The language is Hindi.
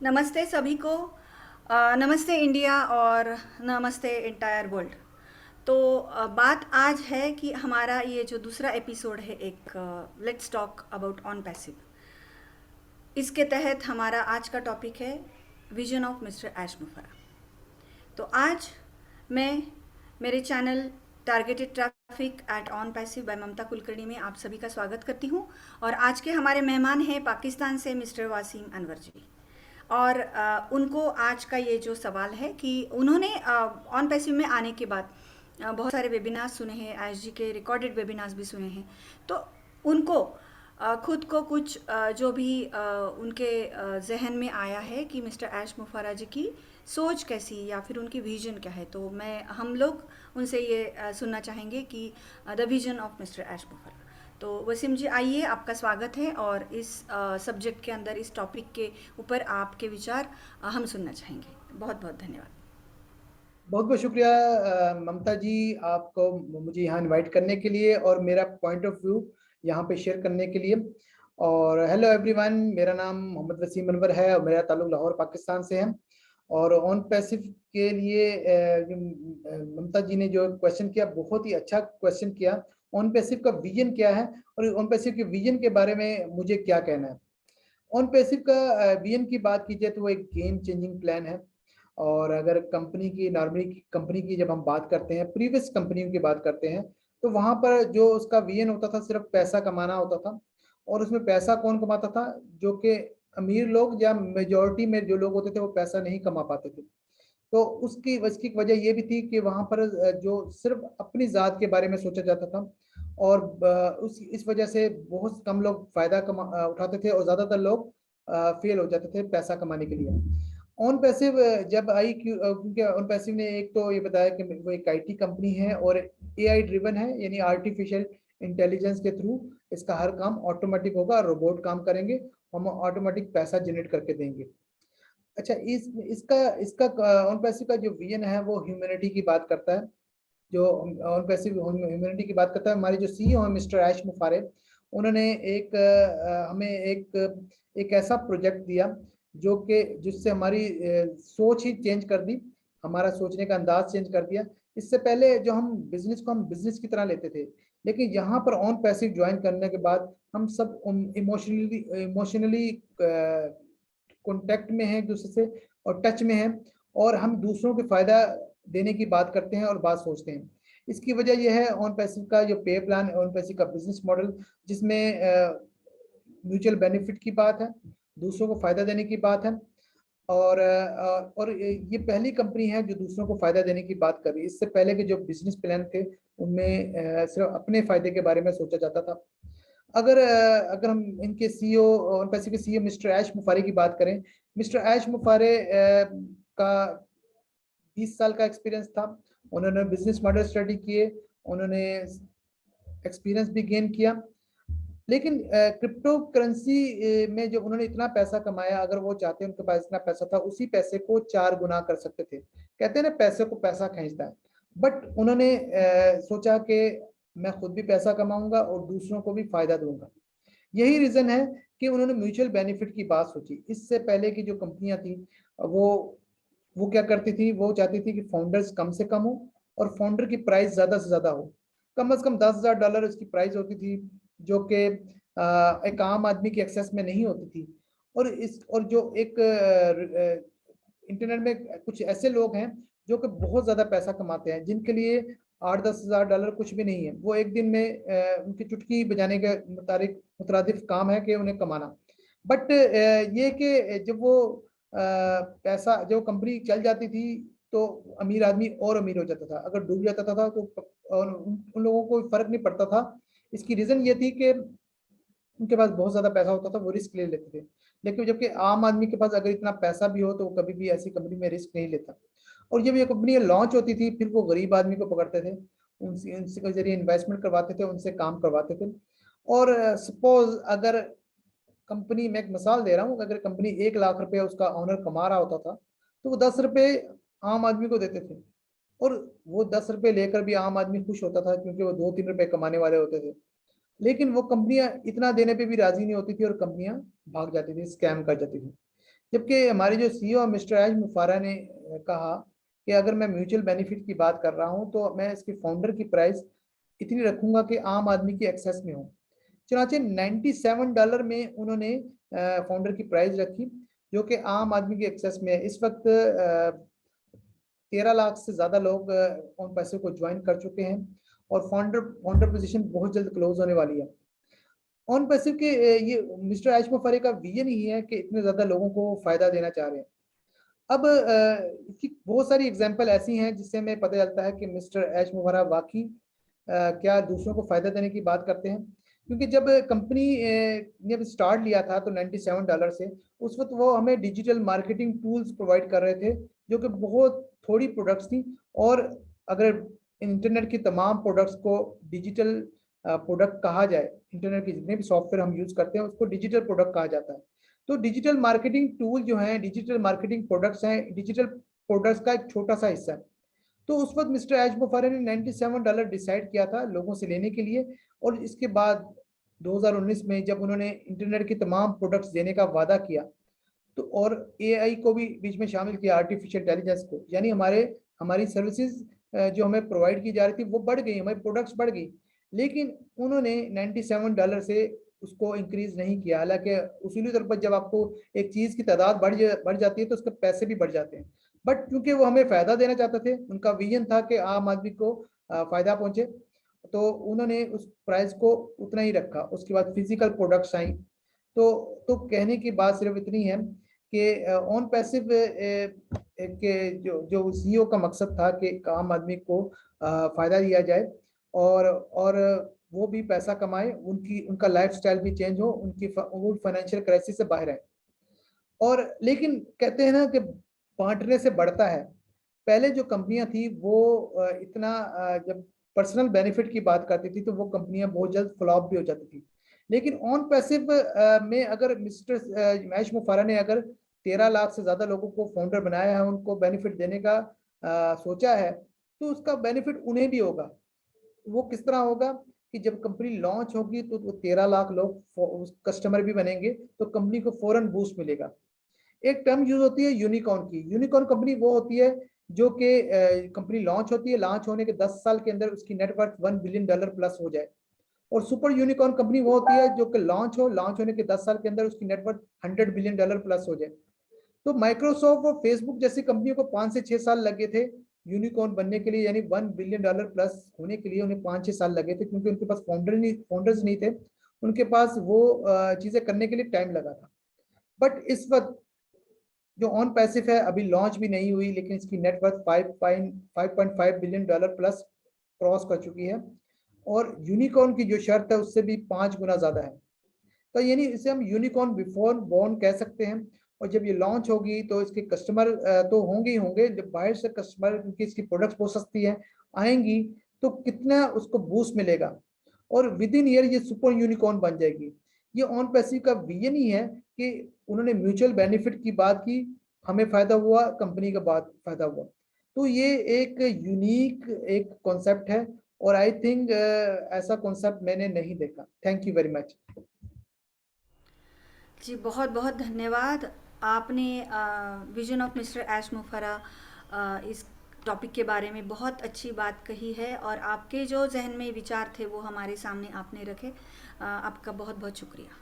नमस्ते सभी को। नमस्ते इंडिया और नमस्ते इंटायर वर्ल्ड। तो बात आज है कि हमारा ये जो दूसरा एपिसोड है, एक let's talk about on passive. इसके तहत हमारा आज का टॉपिक है vision of mister Ash Mufra. तो आज मैं मेरे channel targeted traffic at on passive by Mamta Kulkarni में आप सभी का स्वागत करती हूँ। और आज के हमारे मेहमान हैं पाकिस्तान से मिस्टर वासीम अनवर जी। और उनको आज का ये जो सवाल है कि उन्होंने ऑन पैसिव में आने के बाद बहुत सारे वेबिनार्स सुने हैं, आईएसजी के रिकॉर्डेड वेबिनार्स भी सुने हैं। तो उनको खुद को कुछ जो भी उनके जहन में आया है कि मिस्टर ऐश मुफारा जी की सोच कैसी या फिर उनकी विजन क्या है, तो हम लोग उनसे ये सुनना चाहेंगे कि द विजन ऑफ मिस्टर ऐश मुफारा। तो वसीम जी, आइए, आपका स्वागत है और इस सब्जेक्ट के अंदर, इस टॉपिक के ऊपर आपके विचार हम सुनना चाहेंगे। बहुत बहुत धन्यवाद। बहुत बहुत शुक्रिया ममता जी, आपको मुझे यहाँ इनवाइट करने के लिए और मेरा पॉइंट ऑफ व्यू यहाँ पे शेयर करने के लिए। और हेलो एवरीवन, मेरा नाम मोहम्मद वसीम अनवर है और मेरा ताल्लुक लाहौर पाकिस्तान से है। और ऑन पैसिव के लिए ममता जी ने जो क्वेश्चन किया, बहुत ही अच्छा क्वेश्चन किया। ऑन पैसिव का विजन क्या है और ऑन पैसिव के विजन के बारे में मुझे क्या कहना है। ऑन पैसिव का विजन की बात की जाए तो वो एक गेम चेंजिंग प्लान है। और अगर कंपनी की, नॉर्मली कंपनी की जब हम बात करते हैं, प्रीवियस कंपनियों की बात करते हैं, तो वहां पर जो उसका विजन होता था सिर्फ पैसा कमाना होता था। और उसमें पैसा कौन कमाता था? जो कि अमीर लोग या मेजोरिटी में जो लोग होते थे वो पैसा नहीं कमा पाते थे। तो उसकी उसकी वजह ये भी थी कि वहां पर जो सिर्फ अपनी जात के बारे में सोचा जाता था। और उस इस वजह से बहुत कम लोग फायदा उठाते थे और ज्यादातर लोग फेल हो जाते थे पैसा कमाने के लिए। ऑन पैसिव जब आई, क्योंकि ऑन पैसिव ने एक तो ये बताया कि वो एक आईटी कंपनी है और एआई ड्रिवन है, यानी आर्टिफिशियल इंटेलिजेंस के थ्रू इसका हर काम ऑटोमेटिक होगा, रोबोट काम करेंगे, हम ऑटोमेटिक पैसा जनरेट करके देंगे। अच्छा, इस इसका इसका ऑन पैसिव का जो विजन है वो ह्यूमैनिटी की बात करता है। जो ऑन पैसिव ह्यूमैनिटी की बात करता है, हमारे जो सीईओ हैं मिस्टर ऐश मुफारे, उन्होंने हमें एक ऐसा प्रोजेक्ट दिया जो कि जिससे हमारी सोच ही चेंज कर दी, हमारा सोचने का अंदाज चेंज कर दिया। इससे पहले जो हम बिजनेस की तरह लेते थे, लेकिन यहाँ पर ऑन पैसिव ज्वाइन करने के बाद हम सब इमोशनली कॉन्टेक्ट में हैं एक दूसरे से और टच में हैं। और हम दूसरों के फायदा देने की बात करते हैं और बात सोचते हैं। इसकी वजह यह है ऑन पैसिव का जो पे प्लान, ऑन पैसिव का बिजनेस मॉडल, जिसमें म्यूचुअल बेनिफिट की बात है, दूसरों को फायदा देने की बात है। और ये पहली कंपनी है जो दूसरों को फायदा देने की बात कर रही है। इससे पहले के जो बिजनेस प्लान थे उनमें सिर्फ अपने फायदे के बारे में सोचा जाता था। अगर हम इनके सीईओ, ऑन पैसिव के सीईओ मिस्टर ऐश मुफारे की बात करें, मिस्टर ऐश मुफारे का 20 साल का एक्सपीरियंस था। उन्होंने बिजनेस मॉडल स्टडी किए, उन्होंने एक्सपीरियंस भी गेन किया। लेकिन क्रिप्टो करेंसी में जो उन्होंने इतना पैसा कमाया, अगर वो चाहते उनके पास इतना पैसा था, उसी पैसे को 4 गुना कर सकते थे। कहते हैं ना, पैसे को पैसा खींचता है। बट उन्होंने सोचा कि मैं खुद भी पैसा कमाऊंगा और दूसरों को भी फायदा दूंगा। यही रीजन है कि उन्होंने म्यूचुअल बेनिफिट की बात सोची। इससे पहले की जो कंपनियां थी वो वो क्या करती थी, वो चाहती थी कि फाउंडर्स कम से कम हो और फाउंडर की प्राइस ज्यादा से ज्यादा हो। कम से कम $10,000 उसकी प्राइस होती थी, जो कि एक आम आदमी के एक्सेस में नहीं होती थी। और जो एक इंटरनेट में कुछ ऐसे लोग हैं जो कि बहुत ज्यादा पैसा कमाते हैं, जिनके लिए $8-10 हज़ार कुछ भी नहीं है। वो एक दिन में उनकी चुटकी बजाने के मुतारिफ काम है कि उन्हें कमाना। बट ये कि जब वो पैसा, जब कंपनी चल जाती थी तो अमीर आदमी और अमीर हो जाता था, अगर डूब जाता था तो और उन लोगों को फर्क नहीं पड़ता था। इसकी रीजन ये थी कि उनके पास बहुत ज्यादा पैसा होता था, वो रिस्क ले लेते थे। लेकिन जबकि आम आदमी के पास अगर इतना पैसा भी हो तो वो कभी भी ऐसी कंपनी में रिस्क नहीं लेता। और जब ये कंपनी लॉन्च होती थी, फिर वो गरीब आदमी को पकड़ते थे, उनसे उनसे के जरिए इन्वेस्टमेंट करवाते थे, उनसे काम करवाते थे। और सपोज अगर कंपनी, मैं एक मिसाल दे रहा हूँ, अगर कंपनी 1 लाख रुपए उसका ऑनर कमा रहा होता था, तो वो 10 रुपए आम आदमी को देते थे। और वो 10 रुपए लेकर भी आम आदमी खुश होता था, क्योंकि वो 2-3 रुपए कमाने वाले होते थे। लेकिन वो कंपनियां इतना देने पे भी राजी नहीं होती थी और कंपनियां भाग जाती थी, स्कैम कर जाती थी। जबकि हमारे जो सीईओ मिस्टर एज मुफारा ने कहा कि अगर मैं म्यूचुअल बेनिफिट की बात कर रहा हूं तो मैं इसके फाउंडर की प्राइस इतनी रखूंगा कि आम आदमी की एक्सेस में हो। चुनाचे $97 में उन्होंने फाउंडर की प्राइस रखी, जो कि आम आदमी की एक्सेस में है। इस वक्त 13 लाख से ज्यादा लोग ऑन पैसे को ज्वाइन कर चुके हैं और फाउंडर फाउंडर पोजीशन बहुत जल्द क्लोज होने वाली है। ऑन पैसिव के ये मिस्टर एश मुफारे का विजन ही है कि इतने ज्यादा लोगों को फायदा देना चाह रहे हैं। अब इसकी बहुत सारी एग्जांपल ऐसी हैं जिससे हमें पता चलता है कि मिस्टर एश मुफारा वाकई क्या दूसरों को फायदा देने की बात करते हैं। क्योंकि जब कंपनी ने स्टार्ट लिया था तो $97 से, उस वक्त वो हमें डिजिटल मार्केटिंग टूल्स प्रोवाइड कर रहे थे, जो कि बहुत थोड़ी प्रोडक्ट्स थी। और अगर इंटरनेट की तमाम प्रोडक्ट्स को डिजिटल प्रोडक्ट कहा जाए, इंटरनेट के जितने भी सॉफ्टवेयर हम यूज करते हैं उसको डिजिटल प्रोडक्ट कहा जाता है। तो डिजिटल मार्केटिंग टूल जो है, डिजिटल मार्केटिंग प्रोडक्ट्स हैं, डिजिटल प्रोडक्ट्स का एक छोटा सा हिस्सा है। तो उस वक्त मिस्टर एज मुफारे ने $97 डिसाइड किया था लोगों से लेने के लिए। और इसके बाद 2019 में जब उन्होंने इंटरनेट की तमाम प्रोडक्ट्स देने का वादा किया, तो और एआई को भी बीच में शामिल किया, आर्टिफिशियल इंटेलिजेंस को, यानी हमारी सर्विसेज जो हमें प्रोवाइड की जा रही थी वो बढ़ गई, हमारी प्रोडक्ट्स बढ़ गई। लेकिन उन्होंने $97 से उसको इंक्रीज नहीं किया। हालांकि उसूली तौर पर जब आपको एक चीज की तादाद बढ़ जाती है तो उसके पैसे भी बढ़ जाते हैं। बट क्योंकि वो हमें फायदा देना चाहते थे, उनका विजन था कि आम आदमी को फायदा पहुंचे, तो उन्होंने उस प्राइस को उतना ही रखा। उसके बाद फिजिकल प्रोडक्ट्स आई। तो कहने की बात सिर्फ इतनी है कि ऑन पैसिव के जो सीईओ का मकसद था कि आम आदमी को फायदा दिया जाए और वो भी पैसा कमाए, उनका लाइफस्टाइल भी चेंज हो, वो फाइनेंशियल क्राइसिस से बाहर आए। और लेकिन कहते हैं ना कि बांटने से बढ़ता है। पहले जो कंपनियां थी वो इतना जब पर्सनल बेनिफिट की बात करती थी तो वो कंपनियां बहुत जल्द फ्लॉप भी हो जाती थी। लेकिन ऑन पैसिव में अगर मिस्टर मैश मुफारा ने अगर 13 लाख से ज्यादा लोगों को फाउंडर बनाया है, उनको बेनिफिट देने का सोचा है, तो उसका बेनिफिट उन्हें भी होगा। वो किस तरह होगा कि जब कंपनी लॉन्च होगी तो 13 लाख लोग कस्टमर भी बनेंगे, तो कंपनी को फौरन बूस्ट मिलेगा। एक टर्म यूज होती है यूनिकॉर्न की। यूनिकॉर्न कंपनी वो होती है जो कि कंपनी लॉन्च होती है, लॉन्च होने के 10 साल के अंदर उसकी नेटवर्थ $1 बिलियन प्लस हो जाए। और सुपर यूनिकॉर्न कंपनी वो होती है जो कि लॉन्च होने के 10 साल के अंदर उसकी नेटवर्थ $100 बिलियन प्लस हो जाए। तो माइक्रोसॉफ्ट और फेसबुक जैसी कंपनियों को 5 से 6 साल लगे थे यूनिकॉर्न बनने के लिए, यानी $1 बिलियन प्लस होने के लिए उन्हें 5-6 साल लगे थे, क्योंकि उनके पास फाउंडर्स नहीं थे, उनके पास वो चीजें करने के लिए टाइम लगा था। बट इस वक्त जो ऑन पैसिव है अभी लॉन्च भी नहीं हुई, लेकिन इसकी नेटवर्थ $5.5 बिलियन प्लस क्रॉस कर चुकी है। और यूनिकॉर्न की जो शर्त है उससे भी 5 गुना ज्यादा है। तो यानी इसे हम यूनिकॉर्न बिफोर बॉर्न कह सकते हैं। और जब ये लॉन्च होगी तो इसके कस्टमर तो होंगे ही होंगे, जब बाहर से कस्टमर, क्योंकि इसकी प्रोडक्ट्स बहुत सस्ती है, आएंगी तो कितना उसको बूस्ट मिलेगा और विद इन ईयर ये सुपर यूनिकॉर्न बन जाएगी। ये ऑन पैसिव का विजन ही है कि उन्होंने म्यूचुअल बेनिफिट की बात की, हमें फायदा हुआ, कंपनी का बात फायदा हुआ। तो ये एक यूनिक एक कॉन्सेप्ट है और आई थिंक ऐसा कॉन्सेप्ट मैंने नहीं देखा। Thank you very much. जी, बहुत बहुत धन्यवाद। आपने vision of mister Ash Mufra इस टॉपिक के बारे में बहुत अच्छी बात कही है और आपके जो जहन में विचार थे वो हमारे सामने आपने रखे। आपका बहुत बहुत शुक्रिया।